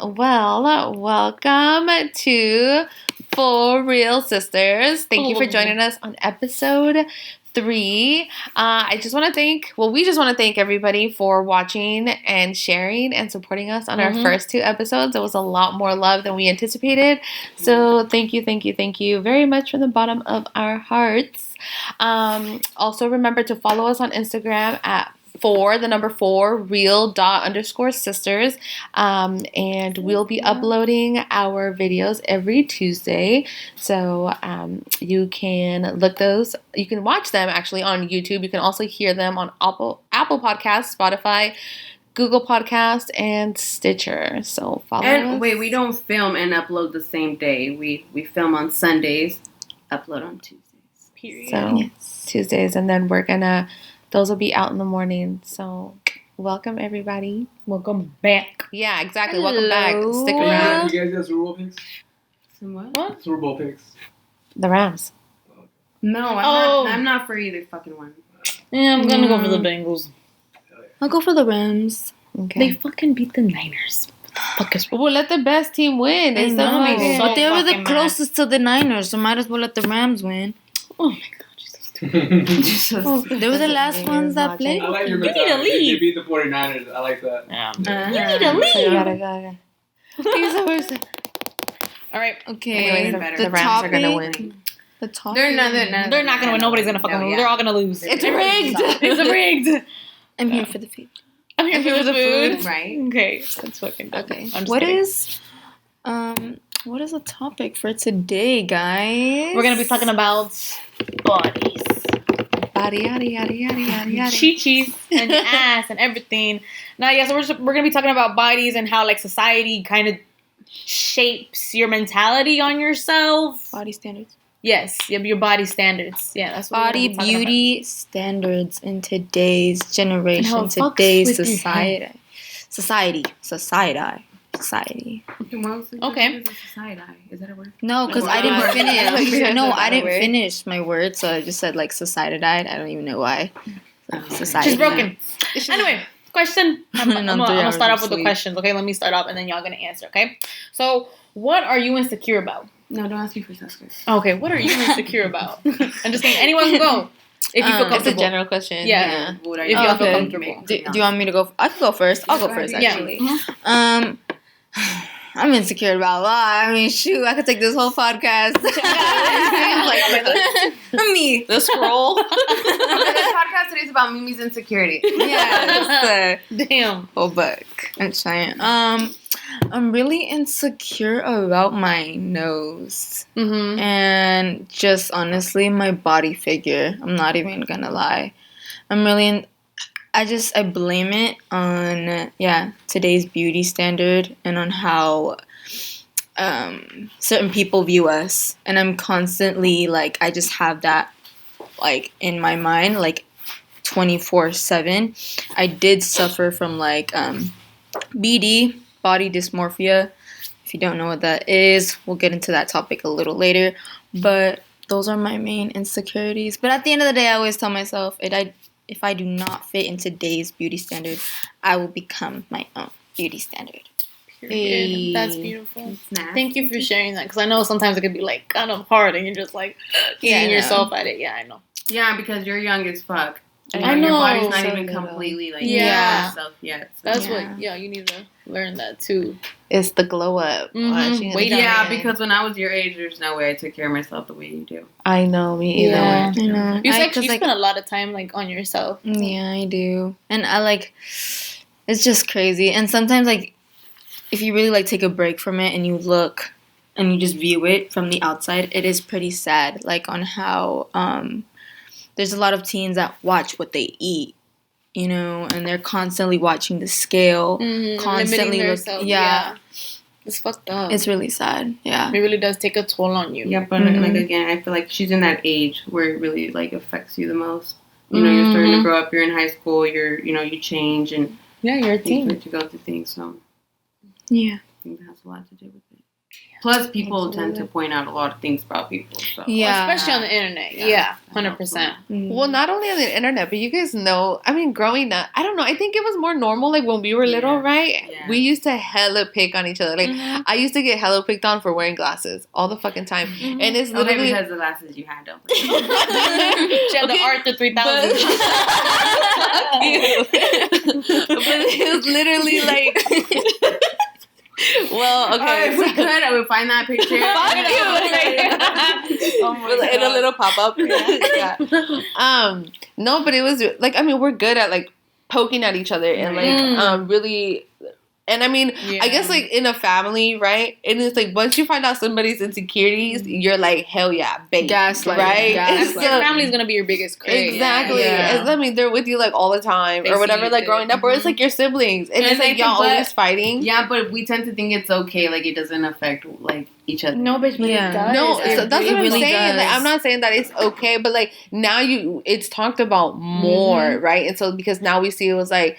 Welcome to For Real Sisters. Thank you for joining us on episode 3. We just want to thank everybody for watching and sharing and supporting us on our first 2 episodes. It was a lot more love than we anticipated. So thank you very much from the bottom of our hearts. Also remember to follow us on Instagram at real_sisters. And we'll be uploading our videos every Tuesday. So you can watch them actually on YouTube. You can also hear them on Apple Podcasts, Spotify, Google Podcasts, and Stitcher. So follow us. And wait, we don't film and upload the same day. We film on Sundays, upload on Tuesdays. Period. So Tuesdays, and then those will be out in the morning. So welcome everybody. Welcome back. Yeah, exactly. Hello. Welcome back. Stick around. You guys have Super Bowl picks? Some what? Super Bowl picks. The Rams. No, I'm not for either fucking one. Yeah, I'm gonna go for the Bengals. I'll go for the Rams. Okay. They fucking beat the Niners. We'll let the best team win. I know, but they were the fucking closest to the Niners, so might as well let the Rams win. Oh my god, Jesus. They were the last ones that played. I like your You need to mentality. They leave. beat the 49ers. I like that. Yeah. You need to leave. All right. Okay, Anyways, the Rams are gonna win. The topic. They're not gonna win. Nobody's gonna fucking win. They're all gonna lose. It's rigged. It's rigged. I'm here for the food. I'm here for the food. Right. Okay. That's fucking dumb. Okay. I'm just What kidding. is the topic for today, guys? We're gonna be talking about bodies. Yada yada yada yada yada yada. Chi-chis and ass and everything. Now, yeah, so we're gonna be talking about bodies and how like society kind of shapes your mentality on yourself. Body standards. Yes, your body standards. Yeah, that's what Body we're gonna be talking beauty standards in today's And how generation, it fucks today's with your society. Okay. Is that a word? No, because I didn't finish. No, I didn't finish my word, so I just said like society died. I don't even know why. Society. She's broken. Anyway, question. I'm I'm 3 gonna hours start of off with the sleep. questions. Okay, let me start off, and then y'all gonna answer. Okay. So, what are you insecure about? No, don't ask me for Oscar. Okay, what are you insecure about? I'm just saying, anyone can go if you feel comfortable. It's a general question. Yeah. What are If y'all feel Okay. comfortable. Do you want me to go? I can go first. I'll go go first, ahead. actually. Yeah. I'm insecure about a lot. I mean, shoot, I could take this whole podcast. Me. The scroll. This podcast today is about Mimi's insecurity. Yes. Damn. Whole book. I'm trying. I'm really insecure about my nose. Mm-hmm. And just honestly, my body figure. I'm not even gonna lie. I blame it on today's beauty standard and on how certain people view us. And I'm constantly like, I just have that like in my mind like 24/7. I did suffer from like BD, body dysmorphia. If you don't know what that is, we'll get into that topic a little later. But those are my main insecurities. But at the end of the day, I always tell myself, if I do not fit in today's beauty standard, I will become my own beauty standard. Period. That's beautiful. Nasty. Thank you for sharing that, because I know sometimes it could be like kind of hard, and you're just like seeing yourself at it. Yeah, I know. Yeah, because you're young as fuck. I know. Your body's not So even little. completely like Yeah. yourself yet. So. That's Yeah. what. Yeah, you need to learn that too. It's the glow up. Mhm. Watching Wait it. Yeah, because when I was your age, there's no way I took care of myself the way you do. I know, me either. Yeah. I know. You said 'Cause, you like, spend a lot of time like on yourself. yeah, I do. And I like, it's just crazy. And sometimes like, if you really like take a break from it and you look and you just view it from the outside, it is pretty sad. Like on how there's a lot of teens that watch what they eat, you know, and they're constantly watching the scale, constantly Limiting look. themselves. Yeah, It's fucked up. it's really sad. Yeah. It really does take a toll on you. Yeah, but like again, I feel like she's in that age where it really like affects you the most. You know, you're starting to grow up. You're in high school. You change and Yeah, you're a you teen. start to go through things. So Yeah. I think that has a lot to do with it. Plus, people tend to point out a lot of things about people. So. Yeah. Especially on the internet. Yeah, 100%. Well, not only on the internet, but you guys know, I mean, growing up, I don't know, I think it was more normal, like, when we were little, right? Yeah. We used to hella pick on each other. Like, I used to get hella picked on for wearing glasses all the fucking time. And it's literally... because the glasses you had, don't She had the Arthur 3000. But it was literally like... Well, okay. If we could, I would find that picture. In a little pop-up. Yeah. No, but it was, like, I mean, we're good at, like, poking at each other and, like, really... And I mean, I guess, like, in a family, right? And it's like, once you find out somebody's insecurities, you're like, hell yeah, babe. Gaslight. Right? Gaslight. Your family's going to be your biggest critic. Exactly. Yeah. And, I mean, they're with you, like, all the time. Or whatever, like, growing up. Or it's, like, your siblings. And it's, like, y'all always fighting. Yeah, but we tend to think it's okay. Like, it doesn't affect, like, each other. No, bitch, but it does. No, so that's what I'm really saying. Like, does. I'm not saying that it's okay, but, like, now it's talked about more, right? And so, because now we see it was, like,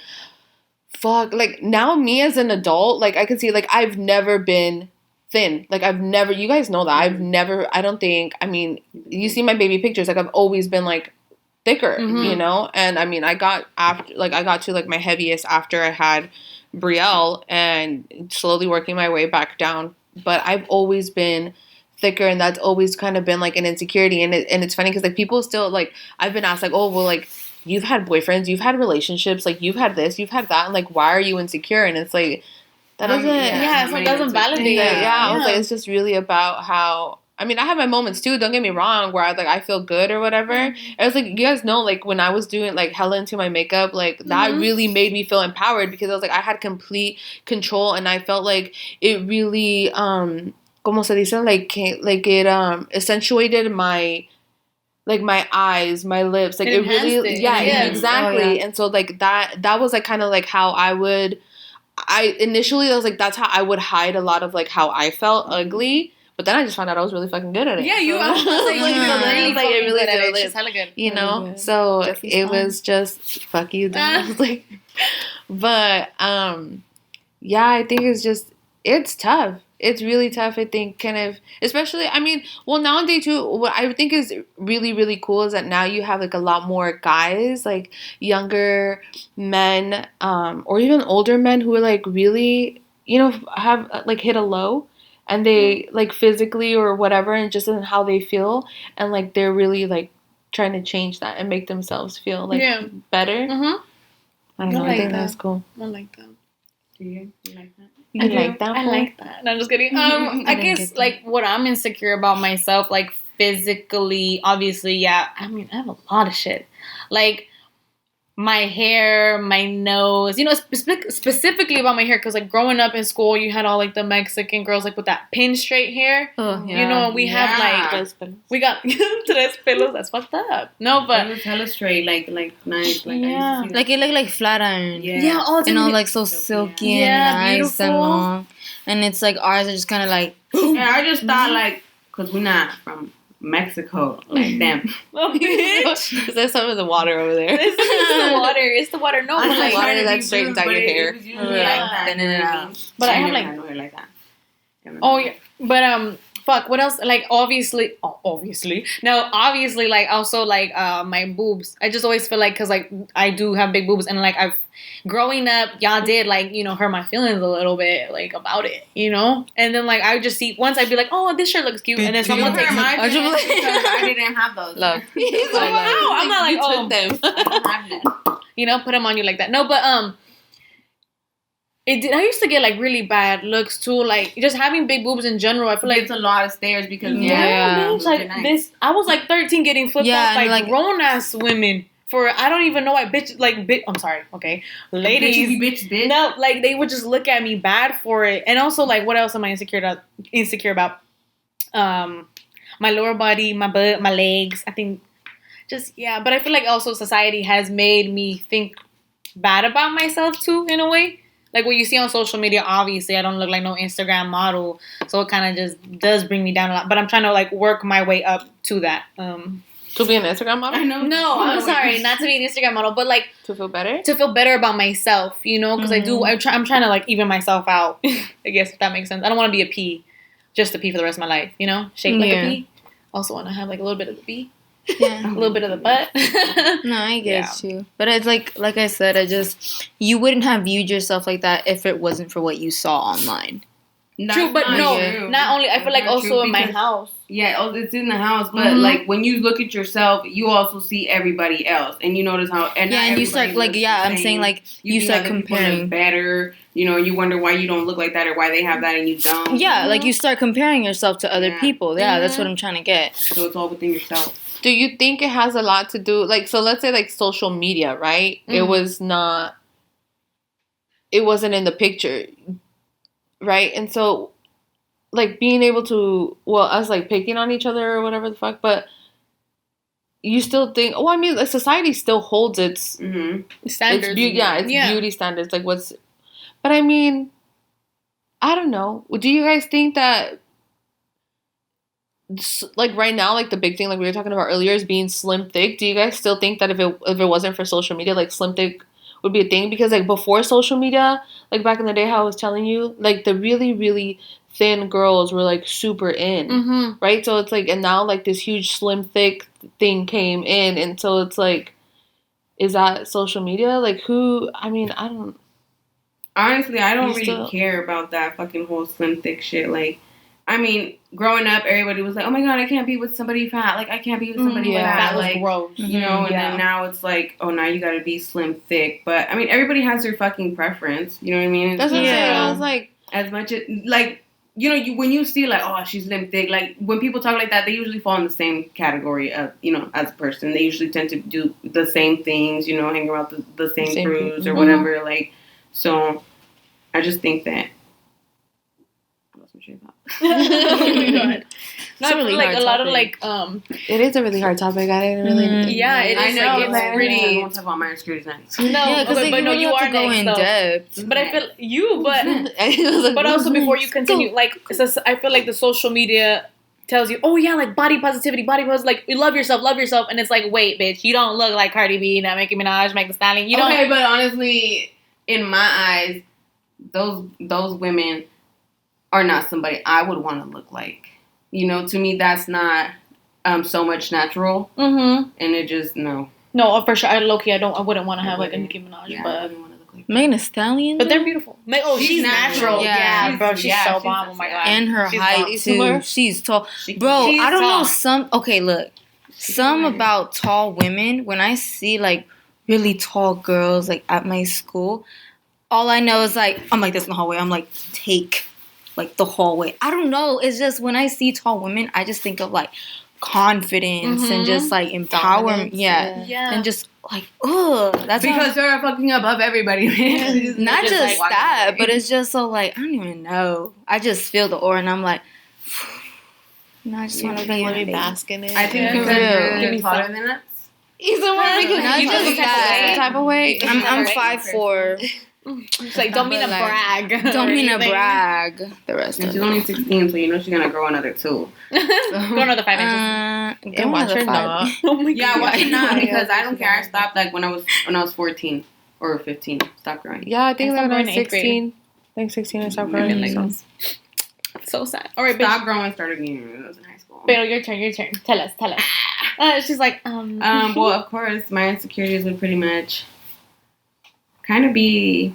fuck, like, now me as an adult, like, I can see, like, I've never been thin. Like, you guys know that. I don't think, I mean, you see my baby pictures, like, I've always been, like, thicker, you know? And, I mean, I got to, like, my heaviest after I had Brielle and slowly working my way back down. But I've always been thicker, and that's always kind of been, like, an insecurity. And it's funny because, like, people still, like, I've been asked, like, oh, well, like, you've had boyfriends, you've had relationships, like, you've had this, you've had that, and, like, why are you insecure? And it's like, that doesn't... it doesn't validate Yeah, it. I was like, it's just really about how... I mean, I have my moments, too, don't get me wrong, where I feel good or whatever. And I was like, you guys know, like, when I was doing, like, hella into my makeup, like, that really made me feel empowered because I was like, I had complete control, and I felt like it really, como se dice, like it, accentuated my... like, my eyes, my lips, like, it really, exactly. Oh, yeah. And so, like, that was, like, kind of, like, how initially, I was, like, that's how I would hide a lot of, like, how I felt ugly, but then I just found out I was really fucking good at it. Yeah, you. I was like, it really good at it. is. She's hella good. You know, good. so Jeffrey's it fine. was just fuck you. I was like, but yeah, I think it's tough. It's really tough, I think, kind of, especially, I mean, well, nowadays, too, what I think is really, really cool is that now you have, like, a lot more guys, like, younger men, or even older men who are, like, really, you know, have, like, hit a low, and they, like, physically or whatever, and just in how they feel, and, like, they're really, like, trying to change that and make themselves feel, like, better. I don't know, I think that's cool. I like that. Do you like that? You like that? I like that. No, I'm just kidding. I guess, like, what I'm insecure about myself, like, physically, obviously, yeah. I mean, I have a lot of shit. Like, my hair, my nose, you know, specifically about my hair, because, like, growing up in school, you had all, like, the Mexican girls, like, with that pin straight hair. Oh, yeah. You know, we have, like, we got tres pelos, that's fucked up. No, but. It was hella straight, like nice. Like, Yeah. I used to see Like, it looked like flat iron. Yeah. all the And time. all, like, so silky Yeah, and nice and beautiful. long. And it's, like, ours are just kind of, like... Yeah, I just thought, like, because we're not from Mexico, like them. Oh, bitch. Because there's some of the water over there. It's the water. It's the water. No, I but, was like, water trying to that be straightens rude, out your but it hair. was usually Yeah. like that. Thinning you it know what I out. mean? But I have, never like- had no hair like that. oh yeah, but fuck. What else? Like, obviously, no, obviously, like, also, like, my boobs. I just always feel like, cause, like, I do have big boobs, and, like, growing up, y'all did, like, you know, hurt my feelings a little bit, like, about it, you know? And then, like, I would just see, once I'd be like, oh, this shirt looks cute, and then someone takes my it. feelings because I didn't have those. Love. I'm not like, oh, them. I don't have them. you know, put them on you like that. No, but, I used to get, like, really bad looks, too, like, just having big boobs in general, I feel like, It's a lot of stairs because yeah, bitch, like, nice. this, I was, like, 13 getting flipped Yeah, off by and, like, grown-ass women. For, I don't even know why I'm sorry, okay? Ladies. Bitch. No, like, they would just look at me bad for it. And also, like, what else am I insecure about? My lower body, my butt, my legs. I think just, yeah. But I feel like also society has made me think bad about myself, too, in a way. Like, what you see on social media, obviously, I don't look like no Instagram model. So it kind of just does bring me down a lot. But I'm trying to, like, work my way up to that. To be an Instagram model? I know. No, I'm sorry, not to be an Instagram model, but, like, To feel better? to feel better about myself, you know, because I'm trying to, like, even myself out, I guess, if that makes sense. I don't want to be a P. just to pee for the rest of my life. You know, shaped like a pee. Also want to have like a little bit of the pee. Yeah. A little bit of the butt. No, I get you. But it's like I said, you wouldn't have viewed yourself like that if it wasn't for what you saw online. True, but no, not only, I feel like also in my house. Yeah, it's in the house, but like when you look at yourself, you also see everybody else, and you notice how. And you start like I'm saying like you start comparing better. You know, you wonder why you don't look like that or why they have that and you don't. Yeah, like you start comparing yourself to other people. Yeah, that's what I'm trying to get. So it's all within yourself. Do you think it has a lot to do, like, so let's say like social media, right? It wasn't in the picture, right? And so, like, being able to, well, us like picking on each other or whatever the fuck, but you still think, I mean, like, society still holds its standards. It's beauty standards. Like, but I mean, I don't know. Do you guys think that, like, right now, like, the big thing, like we were talking about earlier, is being slim thick? Do you guys still think that if it wasn't for social media, like, slim thick would be a thing? Because, like, before social media, like, back in the day, how I was telling you, like, the really, really thin girls were, like, super in, right? So it's like, and now, like, this huge slim thick thing came in, and so it's like, is that social media? Like, I don't. Honestly, I don't really care about that fucking whole slim thick shit. Like, I mean, growing up, everybody was like, "Oh my god, I can't be with somebody fat. Like, I can't be with somebody fat." That was like, gross. You know, and then now it's like, oh, now you gotta be slim thick. But I mean, everybody has their fucking preference. You know what I mean? That's what I'm saying. I was like, as much as like, you know, when you see like, oh, she's slim thick. Like, when people talk like that, they usually fall in the same category of, you know, as a person. They usually tend to do the same things. You know, hang around the same crews or whatever. Like, so I just think that. No, so really like a lot of like it is a really hard topic. I didn't really I know it's pretty. I won't talk about my insecurities next. No, but no, you are go in depth. But I feel but also before you continue, like, I feel like the social media tells you, oh yeah, like body positivity, like you love yourself, and it's like, wait, bitch, you don't look like Cardi B, not Nicki Minaj, Megan Thee Stallion. You don't. Okay, but honestly, in my eyes, those women are not somebody I would want to look like. You know, to me, that's not so much natural. And it just, no. No, for sure. I wouldn't want to have like a Nicki Minaj, but I wouldn't want to look like Megan Thee Stallion. But they're beautiful. She's natural. Yeah, bro, she's so bomb. Oh my god. And her height too. She's tall. Bro, I don't know okay, look. Some about tall women, when I see like really tall girls like at my school, all I know is like, I'm like this in the hallway. I'm like, take like the hallway. I don't know. It's just when I see tall women, I just think of like confidence and just like empowerment. Yeah. And just like, that's because they're fucking above everybody. Not just like that, but it's just so like, I don't even know. I just feel the aura and I'm like, no, I just want to be bask in it. I think because you're taller than us. Either one, because not just that type of way. I'm 5'4". It's like, don't mean to brag. Don't mean to brag. The rest of she's only 16, so you know she's gonna grow another 2. Grow another 5 inches. And watch her not. Oh my god. Yeah, watch her not, because I don't care. I stopped like when I was 14 or 15. Stopped growing. Yeah, I think when I was 16. I think 16 I stopped growing. So sad. All right, stopped growing. Started again when I was in high school. Pero your turn. Tell us. She's like, well, of course, my insecurities would pretty much kind of be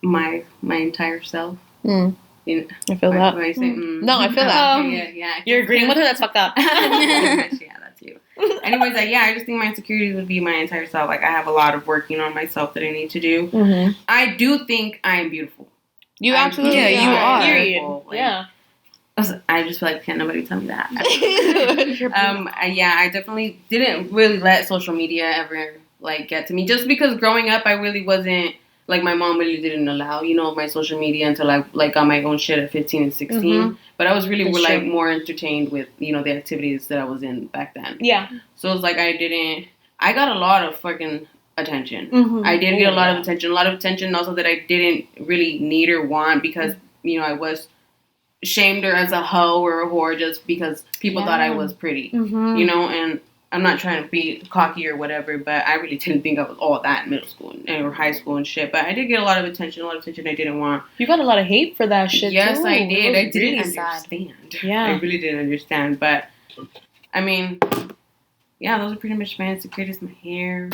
my entire self. You know, I feel that. I say, No, I feel that. Yeah. You're agreeing with her? That's fucked up. Yeah, that's you. Anyways, I just think my insecurities would be my entire self. Like, I have a lot of working on myself that I need to do. I do think I am beautiful. You absolutely you are. Yeah. I just feel like can't nobody tell me that. I definitely didn't really let social media ever like get to me, just because growing up I really wasn't like, my mom really didn't allow, you know, my social media until I like got my own shit at 15 and 16. But I was really more entertained with, you know, the activities that I was in back then. Yeah. So it's like I got a lot of fucking attention. I did get a lot of attention also that I didn't really need or want, because, you know, I was shamed her as a hoe or a whore just because people thought I was pretty, you know, and I'm not trying to be cocky or whatever, but I really didn't think I was all that in middle school or high school and shit. But I did get a lot of attention I didn't want. You got a lot of hate for that shit, yes, too. I did. I didn't really understand. Yeah. I really didn't understand. But, I mean, yeah, those are pretty much my insecurities. My hair.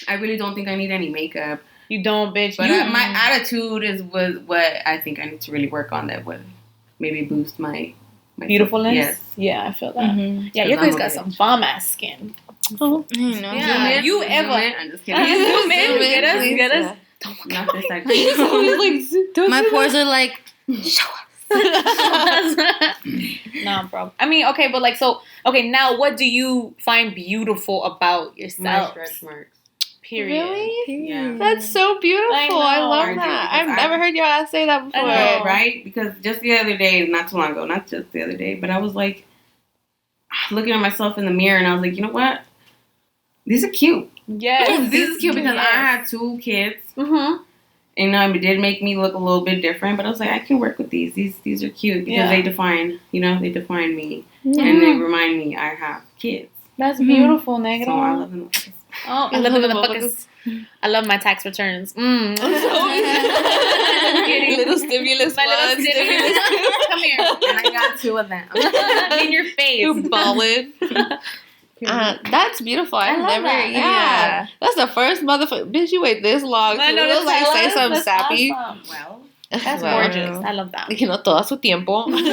I really don't think I need any makeup. You don't, bitch. But my attitude was what I think I need to really work on that would maybe boost my beautifulness? Yes. Yeah, I feel that. Mm-hmm. Yeah, you guys got some bomb ass skin. Oh, I know. Yeah, you ever. I'm just kidding. Zoom in, get us, please. get us. Not this side. He's always like, My pores are like, show us. Nah, bro. I mean, okay, but like, so, okay, now what do you find beautiful about My yourself? stretch marks. Period. Really? Yeah. That's so beautiful. I know. I love I do, that. because I've never heard your ass say that before. know. Right? Because just the other day, not too long ago, not just the other day, but I was like looking at myself in the mirror and I was like, you know what? These are cute. Yes. This is cute because Yes. I had 2 kids. Mm-hmm. And it did make me look a little bit different, but I was like, I can work with these. These are cute because Yeah. they define me. Mm-hmm. And they remind me I have kids. That's beautiful, negro. So I love them. Oh, I love the motherfuckers. I love my tax returns. I'm so Little stimulus my little one, stimulus. Come here. And I got 2 of them. In your face. You ballin'. That's beautiful. I I've love never, that. yeah. That's the first motherfucker. Bitch, you wait this long. I know, It was like, say something that's sappy. awesome. Well, That's Well, gorgeous. I love that. You know, todo su tiempo. Mom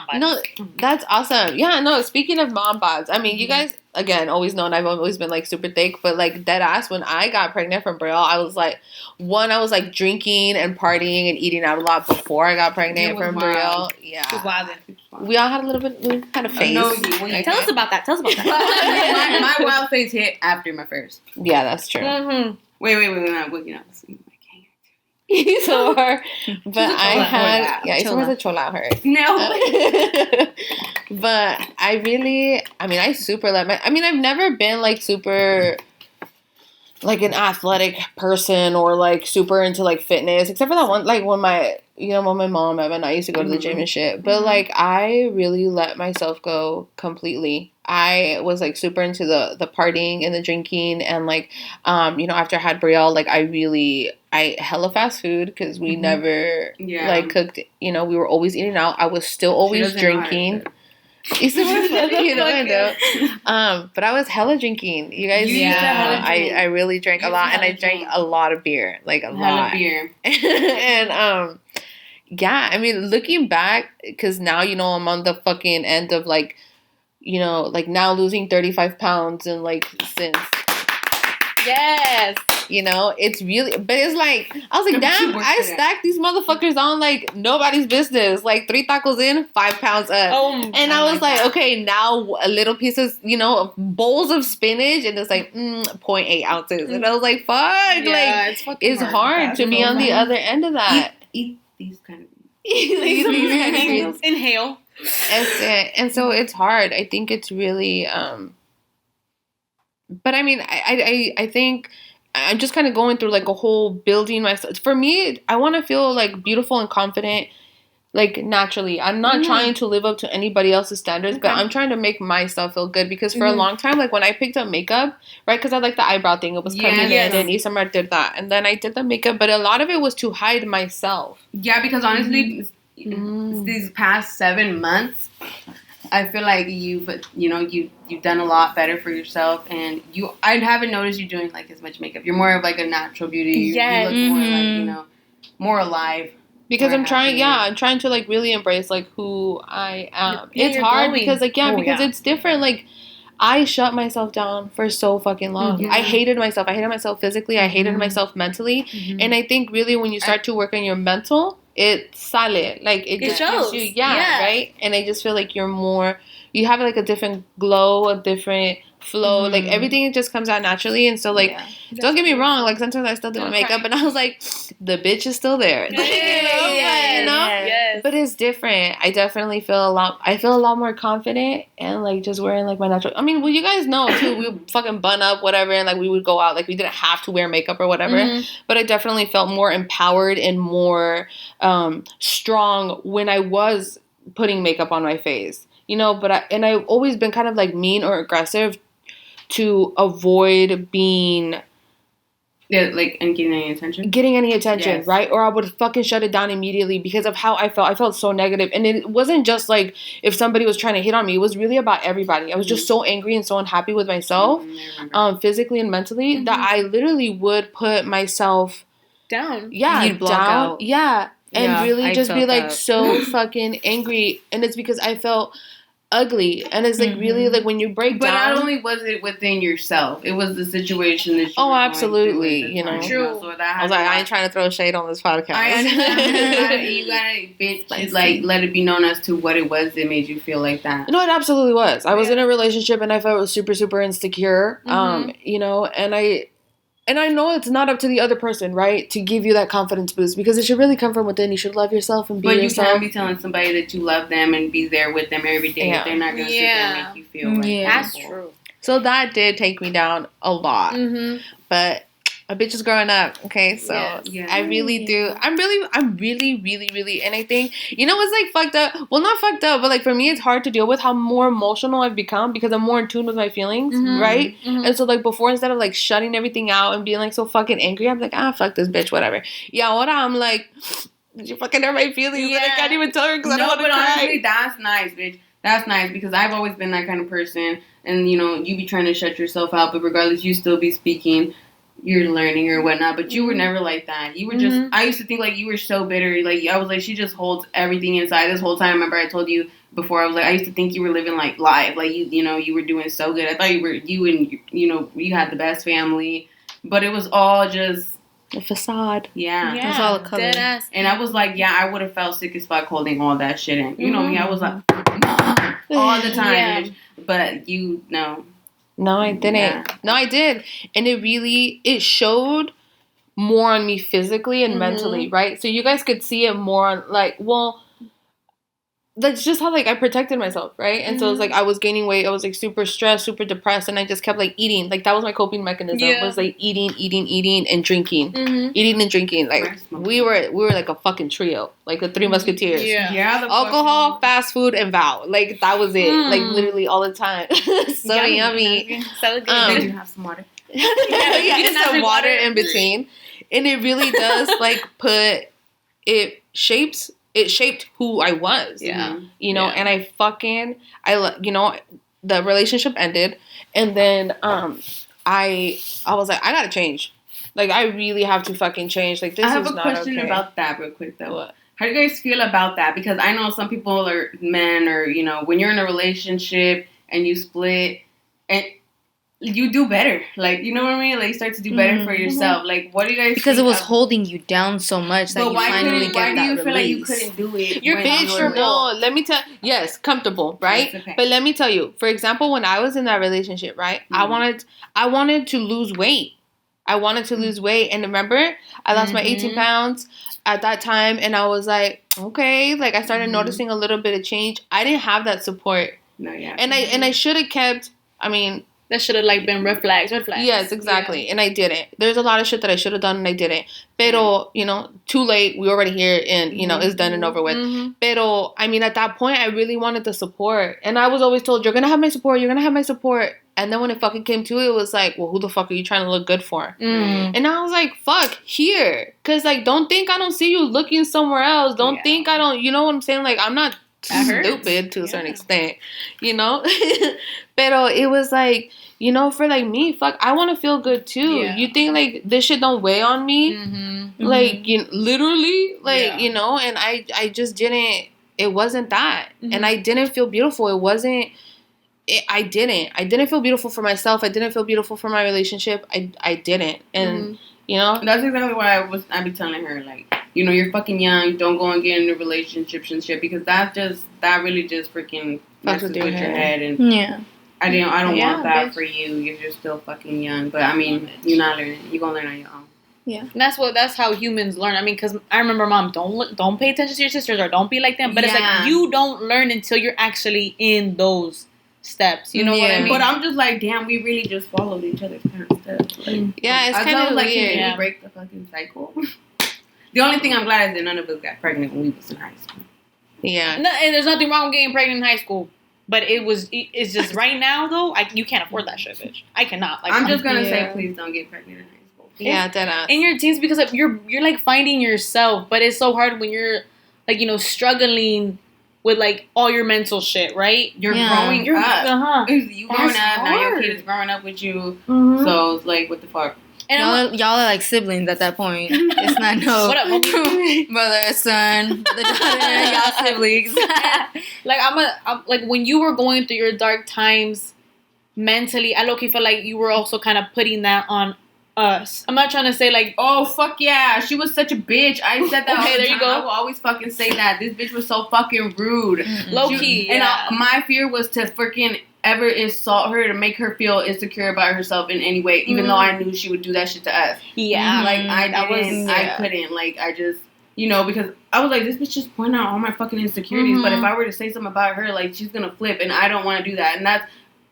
vibes. No, that's awesome. Yeah, no, speaking of mom bods, I mean, you guys, again, always known I've always been, like, super thick, but, like, dead ass, when I got pregnant from Braille, I was, like, drinking and partying and eating out a lot before I got pregnant It was from wild. Braille. Just Yeah. wildin'. We all had a little bit, we had a phase. no, Tell us about that. Tell us about that. my wild phase hit after my first. Yeah, that's true. Mm-hmm. Wait, not what, So her, but I chola. had, Yeah, yeah, it's chola. always a chola out her. No. But I super let my, I've never been like super like an athletic person or like super into like fitness, except for that one, like when my mom and I used to go to the gym and shit. But like I really let myself go completely. I was like super into the partying and the drinking and like, after I had Brielle, like I hella fast food because we never like cooked, we were always eating out. I was still always drinking. It's so funny, I know. But I was hella drinking. You guys, I really drank a lot, and I drank a lot of beer, like a lot. Beer. And yeah, looking back, because now I'm on the fucking end of like, like now losing 35 pounds and like since. Yes. It's really, but it's like, I was like, damn, I stacked these motherfuckers on like nobody's business. Like 3 tacos in, 5 pounds up. Oh, and I was like, okay, now a little pieces, bowls of spinach, and it's like 0.8 ounces. And I was like, fuck, yeah, like, it's hard to be on the other end of that. Eat these kind of These kind of things. Inhale. And so it's hard. I think it's really, but I think I'm just kind of going through like a whole building myself. For me, I want to feel like beautiful and confident, like naturally. I'm not trying to live up to anybody else's standards, but I'm trying to make myself feel good because for a long time, like when I picked up makeup, right? Because I like the eyebrow thing. It was coming in and Isamar did that. And then I did the makeup, but a lot of it was to hide myself. Yeah, because honestly, these past 7 months, I feel like you've done a lot better for yourself, and I haven't noticed you doing like as much makeup. You're more of like a natural beauty. Yes. You look more like more alive. Because more I'm trying, happy. I'm trying to like really embrace like who I am. Yeah, It's you're hard glowing. because like it's different. Like I shut myself down for so fucking long. I hated myself. I hated myself physically. I hated myself mentally. And I think really when you start to work on your mental, it sale. Like it just shows. gives you, right? And I just feel like you have like a different glow, a different flow. Like everything just comes out naturally. And so like, don't get me wrong. Like sometimes I still do my makeup and I was like, the bitch is still there. Yes. But it's different. I definitely feel a lot more confident and like just wearing like my natural. Well, you guys know too. We would fucking bun up whatever, and like we would go out. Like we didn't have to wear makeup or whatever. But I definitely felt more empowered and more strong when I was putting makeup on my face. you know, and I've always been kind of like mean or aggressive to avoid being... Yeah, like, and getting any attention. Yes. Right? Or I would fucking shut it down immediately because of how I felt. I felt so negative. And it wasn't just like if somebody was trying to hit on me. It was really about everybody. I was just so angry and so unhappy with myself, physically and mentally, that I literally would put myself... down. Yeah, you'd block out. Yeah. And really I just be like that. so fucking angry. And it's because I felt ugly. And it's like really like when you break down. But not only was it within yourself, it was the situation that you were absolutely. Going you know. True. So that I was like, I ain't trying to throw shade on this podcast. I understand. you gotta bitch, like, let it be known as to what it was that made you feel like that. No, it absolutely was. I was in a relationship and I felt super, super insecure. Mm-hmm. You know, and I know it's not up to the other person, right, to give you that confidence boost because it should really come from within. You should love yourself and be yourself. But you can't be telling somebody that you love them and be there with them every day if they're not going to sit there and make you feel like that's true. So that did take me down a lot. Mm-hmm. But a bitch is growing up, okay? So I really do. I'm really, and I think, you know what's like fucked up? Well, not fucked up, but like for me, it's hard to deal with how more emotional I've become because I'm more in tune with my feelings, right? Mm-hmm. And so like before, instead of like shutting everything out and being like so fucking angry, I'm like, fuck this bitch, whatever. Yeah, ahora I'm like, you fucking hurt my feelings and I can't even tell her because I don't want to cry. Honestly, that's nice, bitch. That's nice because I've always been that kind of person and, you know, you be trying to shut yourself out, but regardless, you still be speaking. You're learning or whatnot, but you were never like that. You were just, I used to think like you were so bitter. Like, I was like, she just holds everything inside. This whole time, I remember I told you before, I was like, I used to think you were living like life. Like, you know, you were doing so good. I thought you had the best family, but it was all just a facade. Yeah. It was all a cover. And I was like, I would have felt sick as fuck holding all that shit in. You know me, I was like, all the time, bitch. But you know. No, I didn't. Yeah. No, I did. And it showed more on me physically and mentally, right? So you guys could see it more on, like, well, that's just how, like, I protected myself, right? And so it was like I was gaining weight. I was, like, super stressed, super depressed, and I just kept, like, eating. Like, that was my coping mechanism. Yeah. Was, like, eating, and drinking. Eating and drinking. Like, we were like a fucking trio. Like, the Three Musketeers. Yeah. Alcohol, fast food, and vow. Like, that was it. Like, literally all the time. So yummy. So good. Did you have some water? Yeah, some water in between. And it really does, like, it shaped who I was. Yeah. You know, and you know, the relationship ended. And then I was like, I gotta change. Like, I really have to fucking change. Like, this is not okay. I have a question about that real quick, though. What? How do you guys feel about that? Because I know some people are men or, you know, when you're in a relationship and you split and you do better. Like, you know what I mean? Like, you start to do better for yourself. Like, what do you guys Because think it was holding you down so much that you finally get that release. Why do you feel like you couldn't do it? You're comfortable. No, let me tell... Yes, comfortable, right? Yes, okay. But let me tell you. For example, when I was in that relationship, right? I wanted to lose weight. I wanted to lose weight. And remember, I lost my 18 pounds at that time. And I was like, okay. Like, I started noticing a little bit of change. I didn't have that support. No, yeah. And I should have kept... I mean... That should have, like, been red flags. Yes, exactly. Yeah. And I didn't. There's a lot of shit that I should have done and I didn't. Pero, you know, too late. We already here and, you know, it's done and over with. Pero, I mean, at that point, I really wanted the support. And I was always told, you're going to have my support. You're going to have my support. And then when it fucking came to it, it was like, well, who the fuck are you trying to look good for? And I was like, fuck, here. Because, like, don't think I don't see you looking somewhere else. Don't think I don't, you know what I'm saying? Like, I'm not stupid to a certain extent, you know? Pero it was like, you know, for like me, fuck, I want to feel good too. Yeah. You think like this shit don't weigh on me? Like, you know, literally, like, you know, and I just didn't, it wasn't that. And I didn't feel beautiful. It wasn't, I didn't feel beautiful for myself. I didn't feel beautiful for my relationship. I didn't. And, you know. That's exactly what I be telling her, like, you know, you're fucking young. Don't go and get into relationships and shit because that really just freaking messes with your head. And I don't want that for you. You're still fucking young. But I mean, you're not learning. You're gonna learn on your own. Yeah, and that's how humans learn. I mean, because I remember, Mom, don't pay attention to your sisters or don't be like them. But it's like you don't learn until you're actually in those steps. You know what I mean? But I'm just like, damn, we really just followed each other's parents' steps. Like, it's kind of like, weird. Can we break the fucking cycle? The only thing I'm glad is that none of us got pregnant when we was in high school. Yeah. No, and there's nothing wrong with getting pregnant in high school. But it's just right now though. You can't afford that shit, bitch. I cannot. Like, I'm just gonna say, please don't get pregnant in high school. Yeah, deadass. In your teens, because like, you're like finding yourself, but it's so hard when you're like, struggling with like all your mental shit, right? You're growing up. You growing That's up. Now your hard. kid is growing up with you. Mhm. So it's like, what the fuck? And Y'all are like siblings at that point. It's not no What up, homie? brother, son, the daughter, y'all siblings. like I'm like when you were going through your dark times mentally, I low-key feel like you were also kind of putting that on us. I'm not trying to say like, Oh, fuck yeah. She was such a bitch. I said that all Okay, the there time. you go. I will always fucking say that. This bitch was so fucking rude. low-key. And Yeah. my fear was to freaking ever insult her, to make her feel insecure about herself in any way, even though I knew she would do that shit to us. Yeah. Like, I That was- didn't. yeah. I couldn't. Like, I just... because I was like, this bitch just pointing out all my fucking insecurities, but if I were to say something about her, like, she's gonna flip, and I don't want to do that. And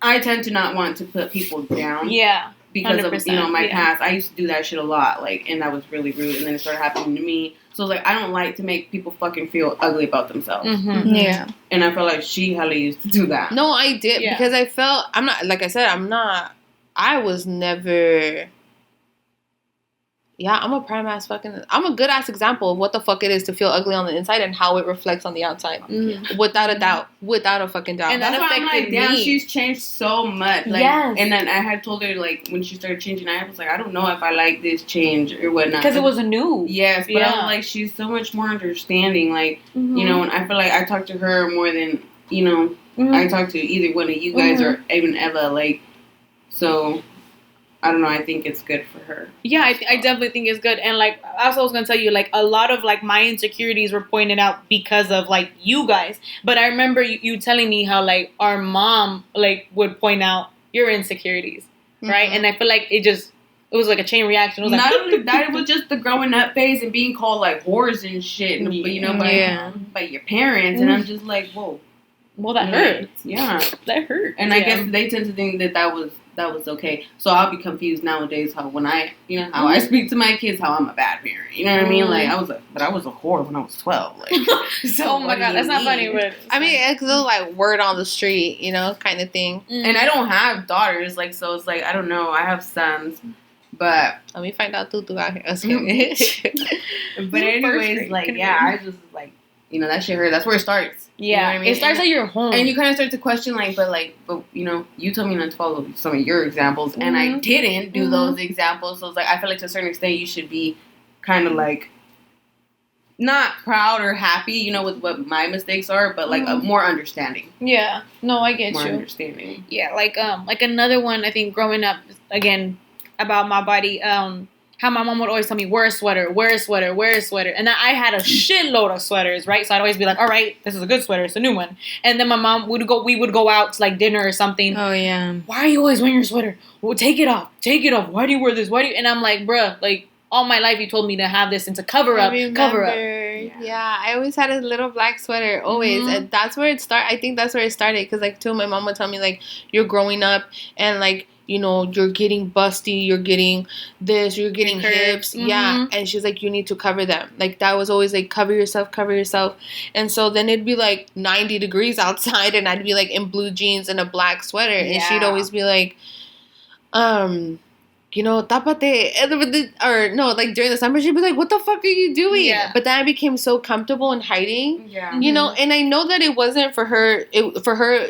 I tend to not want to put people down. Yeah. Because of, 100%, my yeah. past. I used to do that shit a lot, like, and that was really rude, and then it started happening to me. So, it's like, I don't like to make people fucking feel ugly about themselves. Mm-hmm. Yeah. And I felt like she hella used to do that. No, I did Yeah. because I felt I was never. Yeah, I'm a good ass example of what the fuck it is to feel ugly on the inside and how it reflects on the outside. Mm-hmm. Without a doubt. Without a fucking doubt. And That's why I'm like, affected damn, me. she's changed so much. Like, Yes. And then I had told her, like, when she started changing, I was like, I don't know if I like this change or whatnot. Because it was new. Yes, but I Yeah. was like, she's so much more understanding. Like, Mhm. and I feel like I talk to her more than, Mhm. I talk to either one of you guys or even Eva. Like, so... I don't know. I think it's good for her. Yeah, I definitely think it's good. And like, also I was gonna tell you, like, a lot of like my insecurities were pointed out because of like you guys. But I remember you telling me how like our mom like would point out your insecurities, right? And I feel like it was like a chain reaction. It was Not like, only that, it was just the growing up phase and being called like whores and shit, by your parents, and I'm just like, whoa, well, that hurt. Yeah, That hurt. and I guess they tend to think that was okay. So I'll be confused nowadays how when I how I speak to my kids, how I'm a bad parent. You know what I mean? Like I was a whore when I was 12. Like, So, oh my god, that's not funny. But I mean, it's a little like word on the street, kind of thing. and I don't have daughters, like, so it's like I don't know. I have sons, but Let me find out Tutu out here. I was kidding. but anyways, like I just like that shit hurt. That's where it starts. yeah, You know what I mean? it starts at your home, And you kind of start to question, but you told me not to follow some of your examples, and I didn't do those examples. So it's like I feel like to a certain extent you should be kind of like not proud or happy, with what my mistakes are, but like a more understanding. Yeah, no, I get More you. understanding. Yeah, like another one I think growing up again about my body, how my mom would always tell me, wear a sweater, wear a sweater, wear a sweater. And I had a shitload of sweaters, right? So I'd always be like, all right, this is a good sweater, it's a new one. And then my mom we would go out to like dinner or something. Oh yeah. Why are you always wearing your sweater? Well, take it off. Why do you wear this? And I'm like, bruh, like all my life you told me to have this and to cover up. Yeah, I always had a little black sweater, always. And that's where it started. I think that's where it started. Because, like, too, my mom would tell me, like, you're growing up and, like, you're getting busty, you're getting this, you're getting hips. Yeah. And she's like, you need to cover them. Like, that was always, like, cover yourself. And so then it'd be, like, 90 degrees outside and I'd be, like, in blue jeans and a black sweater. And she'd always be like, tapate, or no, like during the summer, she'd be like, what the fuck are you doing? Yeah. But then I became so comfortable in hiding, Yeah. and I know that it wasn't for her,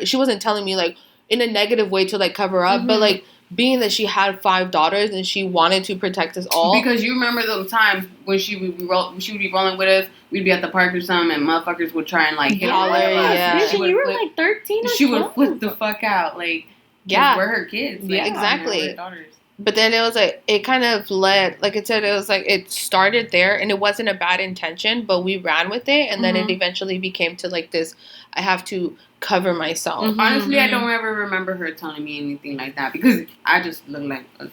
she wasn't telling me like in a negative way to like cover up, but like being that she had 5 daughters and she wanted to protect us all. Because you remember those times when she would be rolling with us, we'd be at the park or something, and motherfuckers would try and like hit Holler, on us. yeah. Bitch, you were like 13 or She would 12. flip the fuck out, like, Yeah. we're her kids. Like, Yeah, exactly. we're her daughters. But then it was like, it kind of led, like it said, it was like, it started there and it wasn't a bad intention, but we ran with it. And then it eventually became to like this, I have to cover myself. Honestly, I don't ever remember her telling me anything like that because I just look like a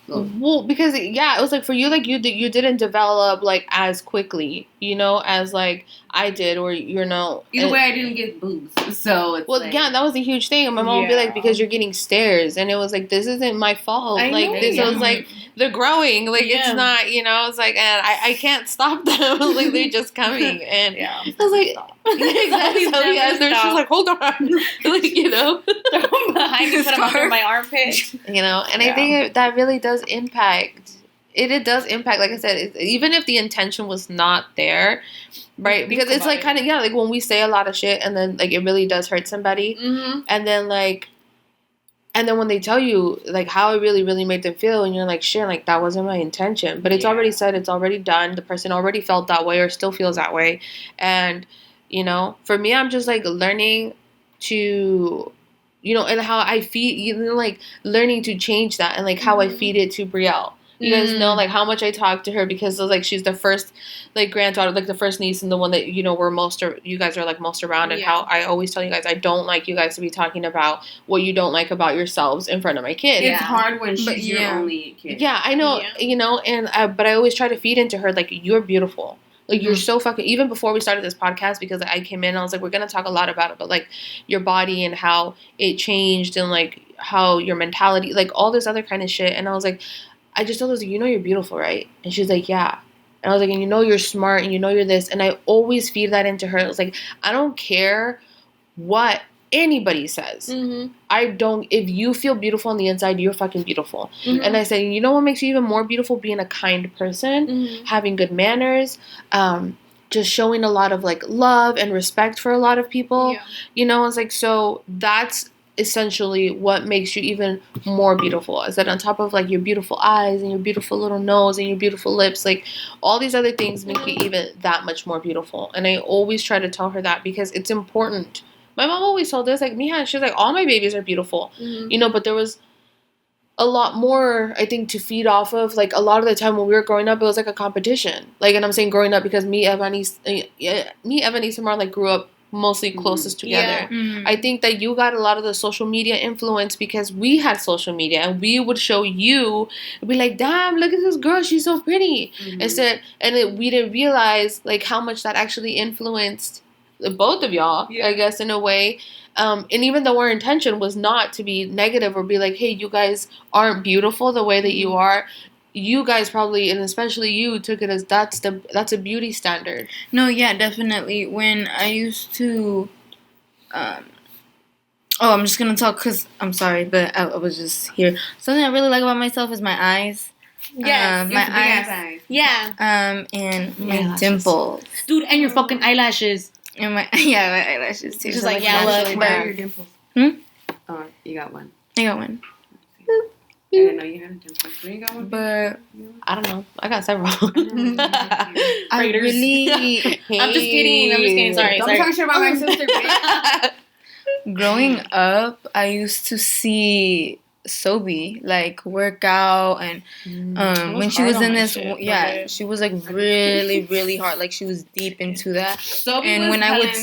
little... Well, because, yeah, it was like for you, like you didn't develop like as quickly, you know, as like I did, or you know. Either way, I didn't get boobs, so it's that was a huge thing. And my mom would be like, because you're getting stares, and it was like, this isn't my fault. This was like, they're growing. Like it's not, you know. It's like, and I can't stop them. Like they're just coming, and I was like, exactly. So yeah, they're just like, hold on, like you know, behind me, put them under my armpit, you know. And I think that really does impact. It does impact, like I said, even if the intention was not there, right? Because it's like kind of, like when we say a lot of shit and then like it really does hurt somebody. And then like, and then when they tell you like how it really, really made them feel, and you're like, shit, like that wasn't my intention. But it's already said, it's already done. The person already felt that way or still feels that way. And, you know, for me, I'm just like learning to, you know, and how I feed, you know, like learning to change that, and like how I feed it to Brielle. You guys know like how much I talk to her, because like she's the first like granddaughter, like the first niece, and the one that, you know, you guys are like most around, and how I always tell you guys, I don't like you guys to be talking about what you don't like about yourselves in front of my kid. It's hard when she's your only kid. Yeah, I know, you know, and but I always try to feed into her like, you're beautiful. Like, you're so fucking, even before we started this podcast, because I came in and I was like, we're going to talk a lot about it, but like your body and how it changed, and like how your mentality, like all this other kind of shit. And I was like, I just told her, you know, you're beautiful, right? And she's like, yeah. And I was like, and you know, you're smart, and you know, you're this. And I always feed that into her. It was like, I don't care what anybody says. If you feel beautiful on the inside, you're fucking beautiful. And I said, you know what makes you even more beautiful? Being a kind person, having good manners, just showing a lot of like love and respect for a lot of people. You know, it's like, so that's essentially what makes you even more beautiful, is that on top of like your beautiful eyes and your beautiful little nose and your beautiful lips, like all these other things make you even that much more beautiful. And I always try to tell her that, because it's important. My mom always told us, like, Mija, she's like, all my babies are beautiful, you know, but there was a lot more, I think, to feed off of. Like, a lot of the time when we were growing up, it was like a competition. Like, and I'm saying growing up because me, Evan, and Samar, like, grew up mostly closest together. I think that you got a lot of the social media influence because we had social media, and we would show you and be like, damn, look at this girl, she's so pretty. We didn't realize like how much that actually influenced both of y'all, I guess, in a way. And even though our intention was not to be negative or be like, hey, you guys aren't beautiful the way that you are, you guys probably, and especially you, took it as that's a beauty standard. No, yeah, definitely. When I used to, I'm just gonna talk because I'm sorry, but I was just here. Something I really like about myself is my eyes. Yes, my eyes. Yeah. And my dimples, dude, and your fucking eyelashes. And my eyelashes too. Just like, yeah, look, where are your dimples? Oh, you got one. I got one. I didn't know you had a dimple. You got one? But I don't know. I got several. I really. I'm just kidding. Sorry. Don't talk shit about my sister, bitch. Growing up, I used to see Sobi like work out, and when she was in this, she was like really, really hard. Like she was deep into that. And when I'd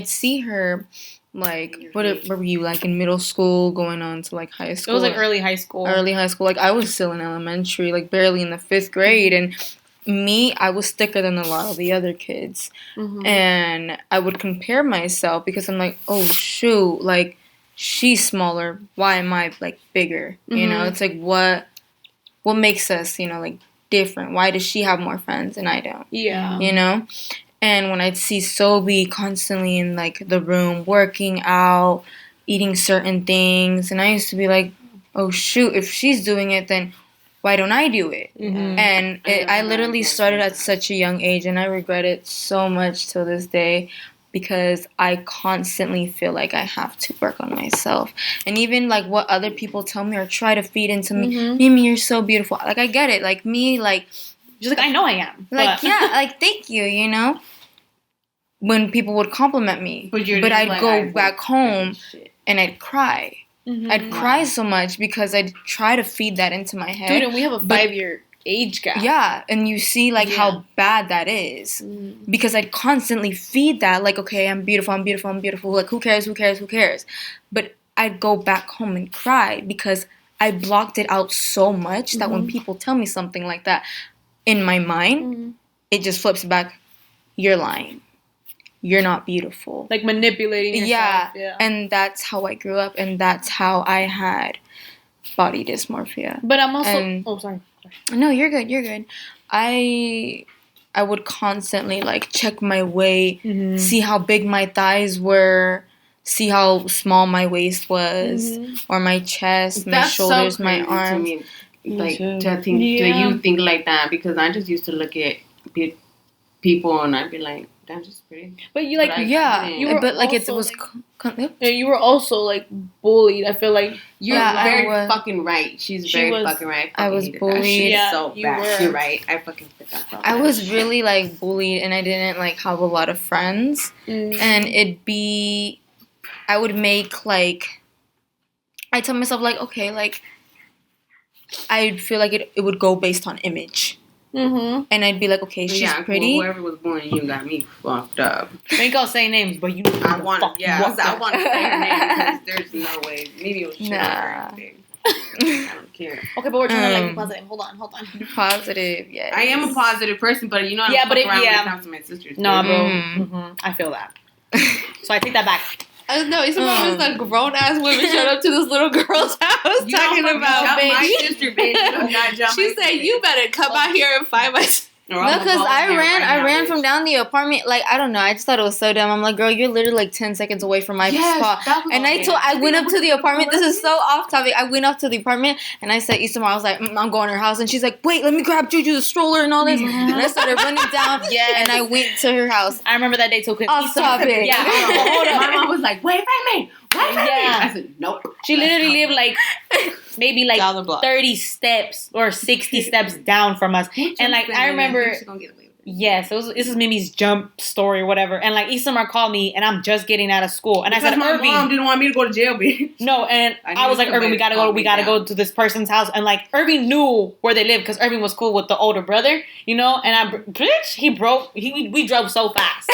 see her. Like, what were you, like, in middle school, going on to, like, high school? It was, like, early high school. Like, I was still in elementary, like, barely in the 5th grade. And I was thicker than a lot of the other kids. And I would compare myself because I'm like, oh, shoot, like, she's smaller. Why am I, like, bigger? You know, it's like, what makes us, you know, like, different? Why does she have more friends and I don't? Yeah. You know? And when I'd see Sobi constantly in, like, the room, working out, eating certain things, and I used to be like, oh, shoot, if she's doing it, then why don't I do it? And I literally started at such a young age, and I regret it so much till this day, because I constantly feel like I have to work on myself. And even, like, what other people tell me or try to feed into me, Mimi, you're so beautiful. Like, I get it. Like, me, like... Just like, I know I am. Like, yeah, like, thank you, you know? When people would compliment me. But I'd like, go back home and I'd cry. I'd cry so much because I'd try to feed that into my head. Dude, and we have a 5-year age gap. Yeah, and you see, like, how bad that is. Because I'd constantly feed that, like, okay, I'm beautiful. Like, who cares? But I'd go back home and cry because I blocked it out so much that when people tell me something like that, in my mind, it just flips back. You're lying. You're not beautiful. Like manipulating yourself. Yeah. And that's how I grew up, and that's how I had body dysmorphia. But I'm also... sorry. No, you're good. You're good. I would constantly like check my weight, see how big my thighs were, see how small my waist was, or my chest, my shoulders, my arms. To me. Like to think, do you think like that? Because I just used to look at people and I'd be like, "Damn, she's pretty." But you like, you were, but like it was. You were also like bullied. I feel like you're very fucking right. She's very fucking right. I was bullied. Yeah, so bad. You're right. I fucking forgot. I was really like bullied, and I didn't like have a lot of friends, and I would make like, I tell myself like, okay, like, I'd feel like it would go based on image. And I'd be like, okay, she's pretty. Whoever was born you got me fucked up. Ain't gonna say names, but you. I want to say her name because there's no way. Maybe it was true. Nah. I don't care. Okay, but we're trying to like be positive. Hold on. Positive, yes. I am a positive person, but you know, I don't fuck around when it comes to my sisters. No, bro. I feel that. So I take that back. No, it's always like grown ass women showed up to this little girl's house talking about my sister, bitch. She said, "You better come out here and find my." No, because I ran from down the apartment. Like, I don't know. I just thought it was so dumb. I'm like, girl, you're literally like 10 seconds away from my spot. And I went up to the apartment. This is so off topic. I went up to the apartment and I said, Isamar, I was like, I'm going to her house. And she's like, wait, let me grab Juju the stroller and all this. And I started running down. And I went to her house. I remember that day too. Off topic. Yeah. Hold up. My mom was like, wait for me. I said, nope. She literally lived like maybe like 30 steps or 60 steps down from us. And like I remember, yes, this is Mimi's jump story or whatever. And like Isamar called me and I'm just getting out of school. And because I said, my Irving mom didn't want me to go to jail, bitch. No, and I was like, Irving, we gotta go to this person's house. And like Irving knew where they lived because Irving was cool with the older brother, you know. And we drove so fast.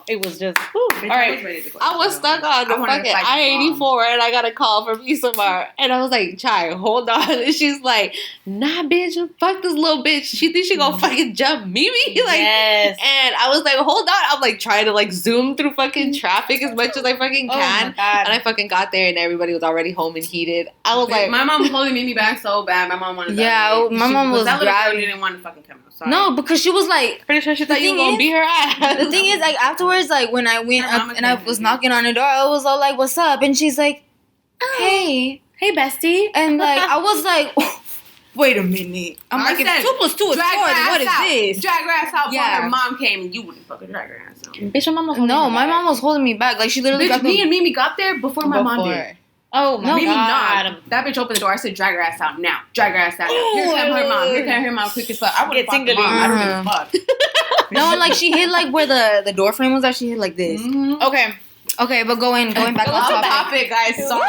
It was just, all right. I was stuck on the fucking I-84 and I got a call from Isamar. And I was like, Chai, hold on. And she's like, nah, bitch, fuck this little bitch. She thinks she gonna fucking jump Mimi. Like, yes. And I was like, hold on. I'm like trying to like zoom through fucking traffic as much as I fucking can. And I fucking got there and everybody was already home and heated. I was like, my mom was holding Mimi back so bad. My mom wanted my mom was grabbing. Didn't want to fucking come out. Sorry. No, because she was like, pretty sure she thought you were gonna beat her ass. The thing is, like, afterwards, like, when I went up and I was knocking on the door, I was all like, what's up? And she's like, hey, bestie. And like, I was like, wait a minute. I'm like, if 2 + 2 is 4, then what is this? Drag her ass out before her mom came and you wouldn't fucking drag her ass out. Bitch, your mom was holding my mom was holding me back. Like, she literally got me and Mimi got there before my mom did. Oh my Mimi God. knocked. That bitch opened the door. I said, drag her ass out now. Drag her ass out now. Here come her mom. Here come her mom quick as fuck. I would have fucked her mom. I don't give a fuck. No, and like, she hit like where the door frame was at. She hit like this. Okay, but going back on topic, guys. Sorry.